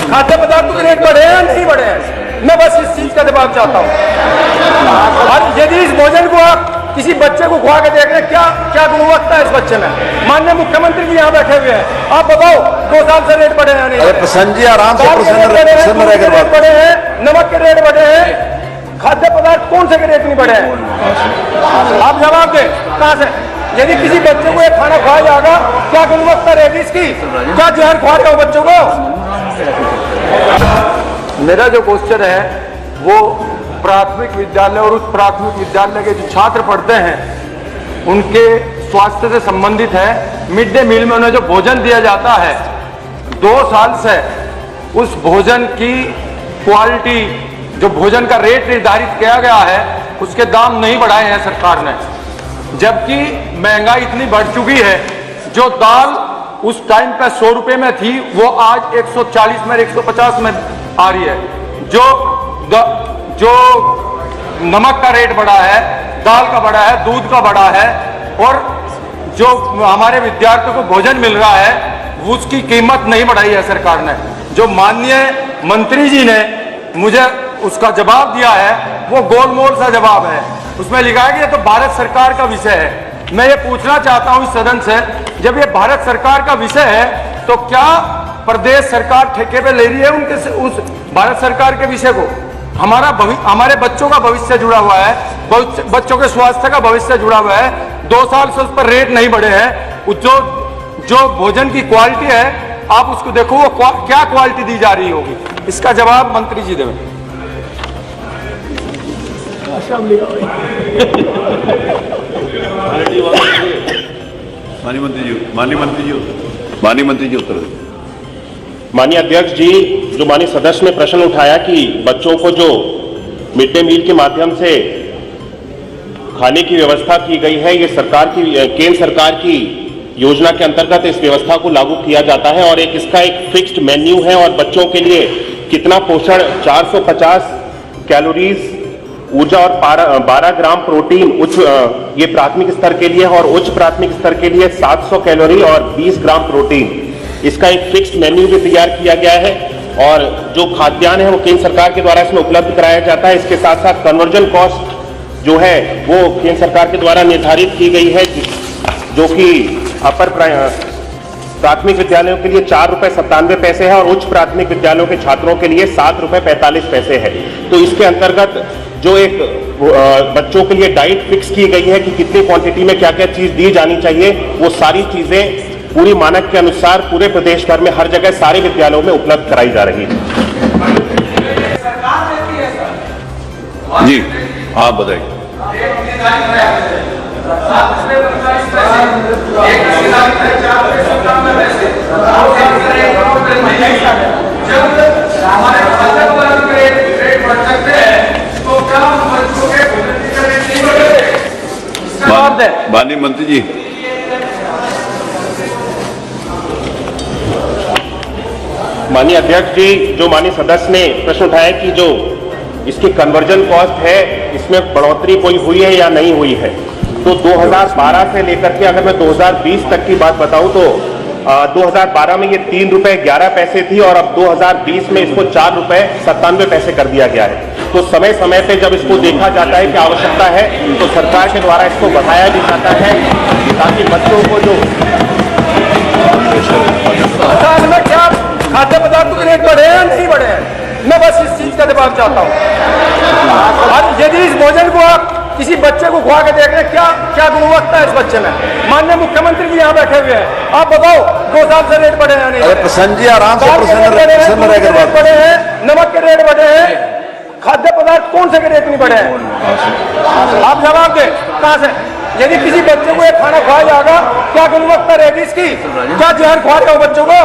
खाद्य पदार्थों के रेट बढ़े हैं या नहीं बढ़े हैं? मैं बस इस चीज का जवाब चाहता हूँ। और यदि इस भोजन को आप किसी बच्चे को खुआ के देख रहे क्या क्या गुणवत्ता है इस बच्चे में? माननीय मुख्यमंत्री जी यहाँ बैठे हुए हैं, आप बताओ 2 साल से रेट बढ़े हैं नहीं? अरे प्रसन्न जी आराम से प्रसन्न रहकर बात। बढ़े हैं, नमक के रेट बढ़े हैं, खाद्य पदार्थ कौन से के रेट नहीं बढ़े हैं? आप जवाब दें कहाँ से? यदि किसी बच्चे को ये खाना खाया जाएगा, क्या गुणवत्ता रहेगी इसकी? क्या जहर खा रहे हो बच्चों को? मेरा जो क्वेश्चन है वो प्राथमिक विद्यालय और उच्च प्राथमिक विद्यालय के जो छात्र पढ़ते हैं उनके स्वास्थ्य से संबंधित है। मिड डे मील में उन्हें जो भोजन दिया जाता है, 2 साल से उस भोजन की क्वालिटी, जो भोजन का रेट निर्धारित किया गया है, उसके दाम नहीं बढ़ाए हैं सरकार ने, जबकि महंगाई इतनी बढ़ चुकी है। जो दाल उस टाइम पे 100 रुपए में थी वो आज 140 में 150 में आ रही है। जो नमक का रेट बढ़ा है, दाल का बढ़ा है, दूध का बढ़ा है, और जो हमारे विद्यार्थियों को भोजन मिल रहा है उसकी कीमत नहीं बढ़ाई है सरकार ने। जो माननीय मंत्री जी ने मुझे उसका जवाब दिया है वो गोलमोल सा जवाब है। उसमें लिखा है कि ये तो भारत सरकार का विषय है। मैं ये पूछना चाहता हूं इस सदन से, जब ये भारत सरकार का विषय है तो क्या प्रदेश सरकार ठेके पे ले रही है उनके उस भारत सरकार के विषय को? हमारे बच्चों का भविष्य जुड़ा हुआ है, बच्चों के स्वास्थ्य का भविष्य जुड़ा हुआ है। 2 साल से उस पर रेट नहीं बढ़े हैं। जो भोजन की क्वालिटी है आप उसको देखो, वो क्या क्वालिटी दी जा रही होगी, इसका जवाब मंत्री जी देवें। माननीय मंत्री जी उत्तर दें। माननीय अध्यक्ष जी, जो माननीय सदस्य ने प्रश्न उठाया कि बच्चों को जो मिड डे मील के माध्यम से खाने की व्यवस्था की गई है, ये केंद्र सरकार की योजना के अंतर्गत इस व्यवस्था को लागू किया जाता है और इसका एक फिक्स्ड मेन्यू है और बच्चों के लिए कितना पोषण 450 कैलोरीज ऊर्जा और 12 ग्राम प्रोटीन ये प्राथमिक स्तर के लिए और उच्च प्राथमिक स्तर के लिए 700 कैलोरी और 20 ग्राम प्रोटीन, इसका एक फिक्स्ड मेन्यू भी तैयार किया गया है और जो खाद्यान्न है वो केंद्र सरकार के द्वारा इसमें उपलब्ध कराया जाता है। इसके साथ साथ कन्वर्जन कॉस्ट जो है वो केंद्र सरकार के द्वारा निर्धारित की गई है, जो कि अपर प्राथमिक विद्यालयों के लिए 4 रुपये 97 पैसे है और उच्च प्राथमिक विद्यालयों के छात्रों के लिए 7 रुपये 45 पैसे है। तो इसके अंतर्गत जो एक बच्चों के लिए डाइट फिक्स की गई है कि कितनी क्वांटिटी में क्या क्या चीज दी जानी चाहिए, वो सारी चीजें पूरी मानक के अनुसार पूरे प्रदेश भर में हर जगह सारे विद्यालयों में उपलब्ध कराई जा रही है। जी आप बताइए। माननीय मंत्री जी, माननीय अध्यक्ष जी, जो माननीय सदस्य ने प्रश्न उठाया कि जो इसकी कन्वर्जन कॉस्ट है इसमें बढ़ोतरी कोई हुई है या नहीं हुई है, तो 2012 से लेकर के अगर मैं 2020 तक की बात बताऊं तो 2012 में ये 3 रुपये 11 पैसे थी और अब 2020 में इसको 4 रुपये 97 पैसे कर दिया गया है। तो समय समय पे जब इसको देखा जाता है कि आवश्यकता है तो सरकार के द्वारा इसको बढ़ाया भी जाता है ताकि बच्चों को जो में क्या खाद्य पदार्थों के रेट बढ़े हैं या नहीं बढ़े हैं? मैं बस इस चीज का जवाब चाहता हूँ। और यदि इस भोजन को आप किसी बच्चे को खुआ के देख रहे क्या गुणवत्ता है इस बच्चे में? माननीय मुख्यमंत्री जी यहाँ बैठे हुए हैं, आप बताओ 2 साल से रेट बढ़े हैं नहीं? अरे प्रसन्न जी आराम से प्रसन्न रहकर बात। बढ़े हैं, नमक के रेट बढ़े हैं, खाद्य पदार्थ कौन से के रेट नहीं बढ़े हैं? आप जवाब दें कहाँ से? यदि किसी बच्चे को ये खाना खाया जाएगा, क्या गुणवत्ता रहेगी इसकी? क्या जहर खा रहे हो बच्चों को?